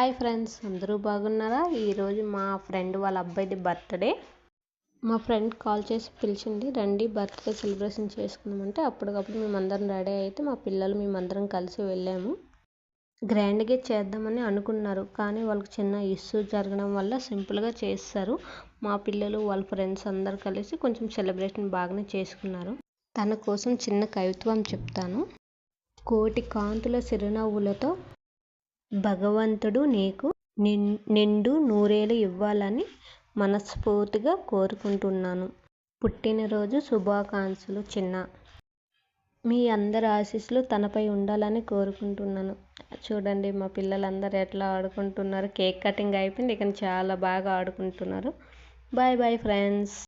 Hi friends, అందరూ బాగున్నారా? ఈరోజు మా ఫ్రెండ్ వాళ్ళ అబ్బాయిది బర్త్డే. మా ఫ్రెండ్ కాల్ చేసి పిలిచింది, రండి బర్త్డే సెలబ్రేషన్ చేసుకుందామంటే అప్పటికప్పుడు మేమందరం రెడీ అయితే మా పిల్లలు మేమందరం కలిసి వెళ్ళాము. గ్రాండ్గా చేద్దామని అనుకున్నారు, కానీ వాళ్ళకి చిన్న ఇష్యూ జరగడం వల్ల సింపుల్గా చేస్తారు. మా పిల్లలు వాళ్ళ ఫ్రెండ్స్ అందరు కలిసి కొంచెం సెలబ్రేషన్ బాగానే చేసుకున్నారు. తన కోసం చిన్న కవిత్వం చెప్తాను. కోటి కాంతుల చిరునవ్వులతో భగవంతుడు నీకు నిండు నూరేళ్ళు ఇవ్వాలని మనస్ఫూర్తిగా కోరుకుంటున్నాను. పుట్టినరోజు శుభాకాంక్షలు చిన్న. మీ అందరి ఆశీస్సులు తనపై ఉండాలని కోరుకుంటున్నాను. చూడండి మా పిల్లలందరూ ఎట్లా ఆడుకుంటున్నారు. కేక్ కటింగ్ అయిపోయింది, ఇక చాలా బాగా ఆడుకుంటున్నారు. Bye bye friends.